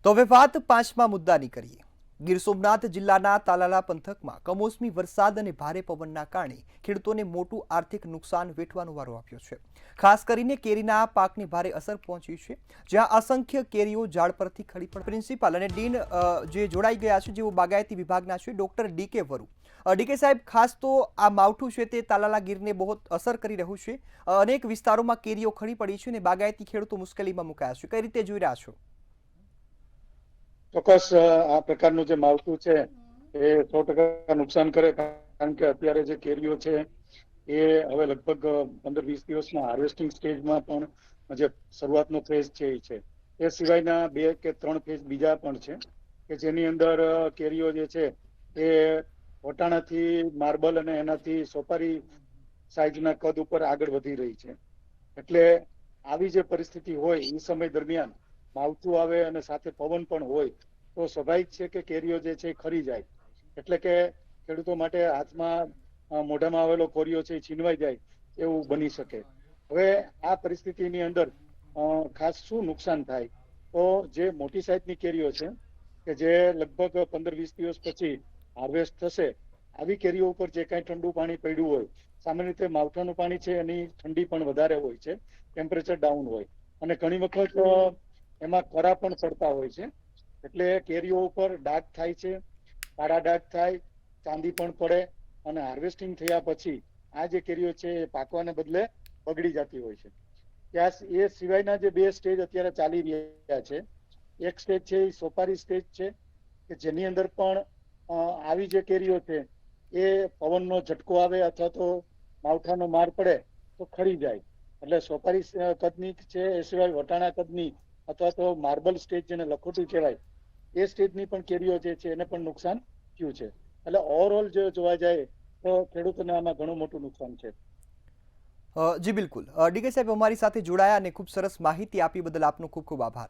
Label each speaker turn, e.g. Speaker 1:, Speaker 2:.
Speaker 1: તો હવે વાત પાંચમા મુદ્દાની કરીએ। ગીર સોમનાથ જિલ્લાના તાલાલા પંથકમાં કમોસમી વરસાદ અને ભારે પવનના કારણે ખેડૂતોને મોટું આર્થિક નુકસાન વેઠવાનો વારો આવ્યો છે। ખાસ કરીને કેરીના પાકને ભારે અસર પહોંચી છે, જ્યાં અસંખ્ય કેરીઓ ઝાડ પરથી ખરી પડી। પ્રિન્સિપાલ અને ડીન જે જોડાઈ ગયા છે, જેઓ બાગાયતી વિભાગના છે, ડોક્ટર ડીકે વરુ। ડીકે સાહેબ, ખાસ તો આ માવઠું છે તે તાલાલા ગીરને બહુ અસર કરી રહ્યું છે। અનેક વિસ્તારોમાં કેરીઓ ખરી પડી છે અને બાગાયતી ખેડૂતો મુશ્કેલીમાં મુકાયા છે। કઈ રીતે જોઈ રહ્યા છો?
Speaker 2: ચોક્કસ આ પ્રકારનું જે માવઠું છે એ 100% નુકસાન કરે, કારણ કે અત્યારે જે કેરીઓ છે એ હવે લગભગ 15-20 દિવસમાં હાર્વેસ્ટિંગ સ્ટેજમાં પણ જે શરૂઆતનો ફેઝ છે એ છે। એ સિવાયના 2 કે 3 ફેઝ બીજા પણ છે કે જેની અંદર કેરીઓ જે છે એ વટાણાથી માર્બલ અને એનાથી સોપારી સાઈઝના કદ ઉપર આગળ વધી રહી છે। એટલે આવી જે પરિસ્થિતિ હોય એ સમય દરમિયાન માવઠું આવે અને સાથે પવન પણ હોય તો સ્વાભાવિક છે કે કેરીઓ જે છે ખરી જાય, એટલે કે ખેડૂતો માટે હાથમાં મોઢામાં આવેલો કોરિયો છે એ છીનવાઈ જાય એવું બની શકે। હવે આ પરિસ્થિતિની અંદર ખાસ શું નુકસાન થાય, તો જે મોટી સાઈઝની કેરીઓ છે કે જે લગભગ 15-20 દિવસ પછી હાર્વેસ્ટ થશે, આવી કેરીઓ ઉપર જે કાંઈ ઠંડુ પાણી પડ્યું હોય, સામાન્ય રીતે માવઠાનું પાણી છે એની ઠંડી પણ વધારે હોય છે, ટેમ્પરેચર ડાઉન હોય અને ઘણી વખત એમાં કરા પણ પડતા હોય છે, એટલે કેરીઓ ઉપર ડાઘ થાય છે, કાળા ડાઘ થાય, ચાંદી પણ પડે અને હાર્વેસ્ટિંગ થયા પછી આ જે કેરીઓ છે એ પાકવાને બદલે બગડી જતી હોય છે। ત્યાં એ સિવાયના જે 2 સ્ટેજ અત્યારે ચાલી રહ્યા છે, એક સ્ટેજ છે એ સોપારી સ્ટેજ છે કે જેની અંદર પણ આવી જે કેરીઓ છે એ પવનનો ઝટકો આવે અથવા તો માવઠાનો માર પડે તો ખરી જાય। એટલે સોપારી કદની છે, એ સિવાય વટાણા કદની અથવા તો માર્બલ સ્ટેજ જેને લખોટી કહેવાય એ સ્ટેજની પણ કેરીઓ જે છે એને પણ નુકસાન થયું છે। એટલે ઓવરઓલ જો જોવા જાય તો ખેડૂતોને આમાં ઘણું મોટું નુકસાન છે।
Speaker 1: જી બિલકુલ। ડીકે સાહેબ અમારી સાથે જોડાયા અને ખૂબ સરસ માહિતી આપી બદલ આપનો ખૂબ ખૂબ આભાર।